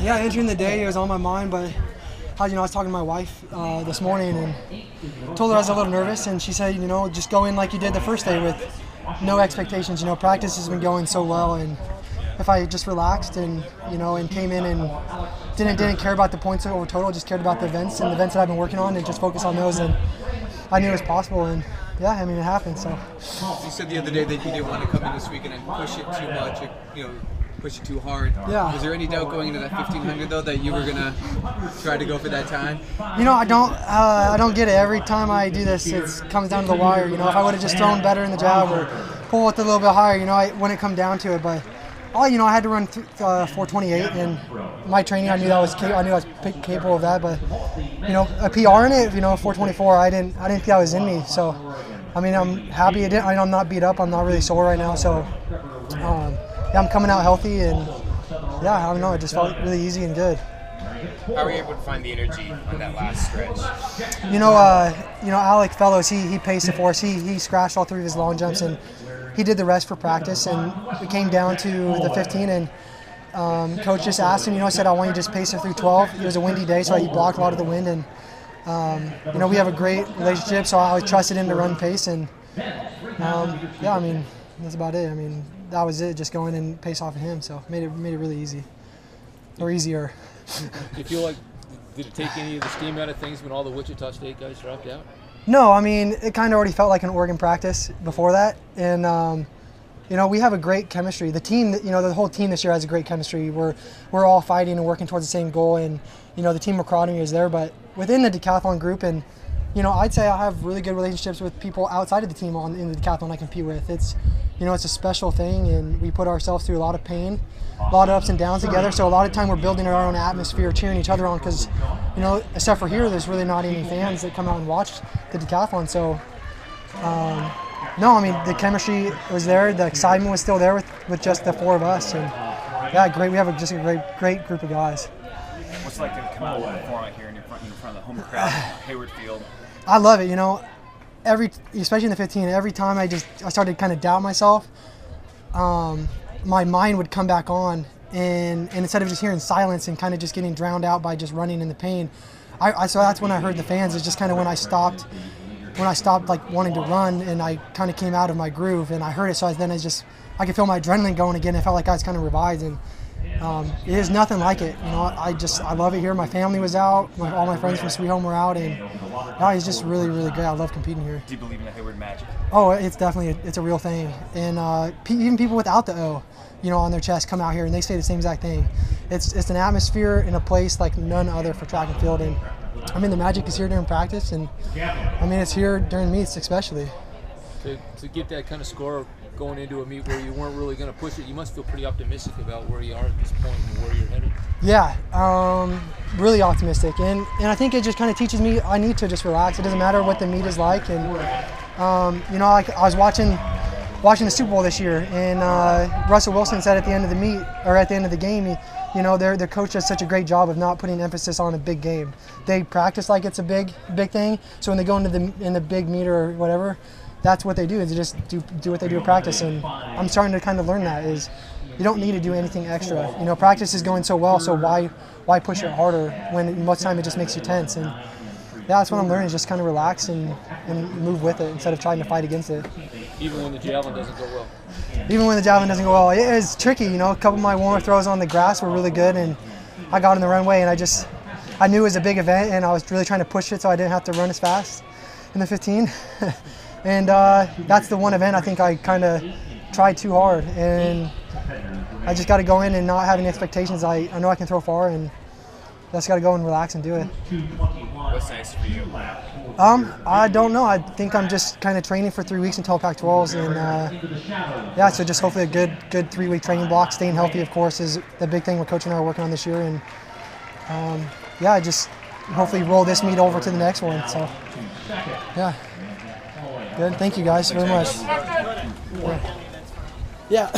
Yeah, entering the day, it was on my mind, but I was talking to my wife this morning and told her I was a little nervous, and she said, just go in like you did the first day with no expectations. Practice has been going so well, and if I just relaxed and came in and didn't care about the points over total, just cared about the events that I've been working on, and just focus on those, and I knew it was possible, and yeah, it happened. So you said the other day that you didn't want to come in this weekend and push it too much, push it too hard. Yeah. Was there any doubt going into that 1500 though that you were gonna try to go for that time? I don't get it. Every time I do this, it comes down to the wire. If I would have just thrown better in the jab or pulled it a little bit higher, I wouldn't come down to it. But I had to run 428, and my training, I knew I was capable of that. But a PR in it, 424, I didn't think that was in me. So I'm happy it didn't. I'm not beat up. I'm not really sore right now. So I'm coming out healthy, and I don't know. It just felt really easy and good. How were you able to find the energy on that last stretch? Alec Fellows, he paced it for us. He scratched all 3 of his long jumps, and he did the rest for practice. And we came down to the 15, and coach just asked him, said, I want you to just pace it through 12. It was a windy day, so he blocked a lot of the wind. And, we have a great relationship, so I trusted him to run pace. And, that's about it. That was it, just going and pace off of him. So made it really easy, or easier. You feel like, did it take any of the steam out of things when all the Wichita State guys dropped out? No, it kind of already felt like an Oregon practice before that. And, we have a great chemistry. The team, the whole team this year has a great chemistry. We're all fighting and working towards the same goal. And, the team camaraderie is there. But within the decathlon group, and, I'd say I have really good relationships with people outside of the team in the decathlon I compete with. It's a special thing, and we put ourselves through a lot of pain, a lot of ups and downs together. So a lot of time we're building our own atmosphere, cheering each other on, because, except for here, there's really not any fans that come out and watch the decathlon. So, the chemistry was there. The excitement was still there with just the 4 of us. And great. We have just a great group of guys. What's it like to come out and perform out here in front of the home crowd, Hayward Field? I love it. Especially in the 15, every time I started to kind of doubt myself, my mind would come back on, and instead of just hearing silence and kind of just getting drowned out by just running in the pain, so that's when I heard the fans. It's just kind of when I stopped like wanting to run, and I kind of came out of my groove, and I heard it. So I could feel my adrenaline going again. It felt like I was kind of revived, and it is nothing like it. I love it here. My family was out. All my friends from Sweet Home were out, and it's just really, really great. I love competing here. Do you believe in the Hayward magic? Oh, it's definitely it's a real thing. And even people without the O, on their chest come out here and they say the same exact thing. It's an atmosphere in a place like none other for track and field. And the magic is here during practice, and it's here during meets especially. To get that kind of score going into a meet where you weren't really going to push it, you must feel pretty optimistic about where you are at this point and where you're headed. Yeah, really optimistic, and I think it just kind of teaches me I need to just relax. It doesn't matter what the meet is like, and I was watching the Super Bowl this year, and Russell Wilson said at the end of the meet, or at the end of the game, their coach does such a great job of not putting emphasis on a big game. They practice like it's a big thing, so when they go into the big meet or whatever, that's what they do, is they just do what they do at practice. And I'm starting to kind of learn that is you don't need to do anything extra. Practice is going so well, so why push it harder when most of the time it just makes you tense? And that's what I'm learning, is just kind of relax and move with it instead of trying to fight against it. Even when the javelin doesn't go well? Even when the javelin doesn't go well. It is tricky, a couple of my warm-up throws on the grass were really good, and I got in the runway, and I knew it was a big event, and I was really trying to push it so I didn't have to run as fast in the 15. And that's the one event I think I kind of tried too hard, and I just got to go in and not have any expectations. I know I can throw far, and I just got to go and relax and do it. What's nice for you? I don't know. I think I'm just kind of training for 3 weeks until Pac-12s, and so just hopefully a good 3-week training block. Staying healthy, of course, is the big thing what Coach and I are working on this year, and just hopefully roll this meet over to the next one. So, yeah. Good. Thank you guys very much. Yeah.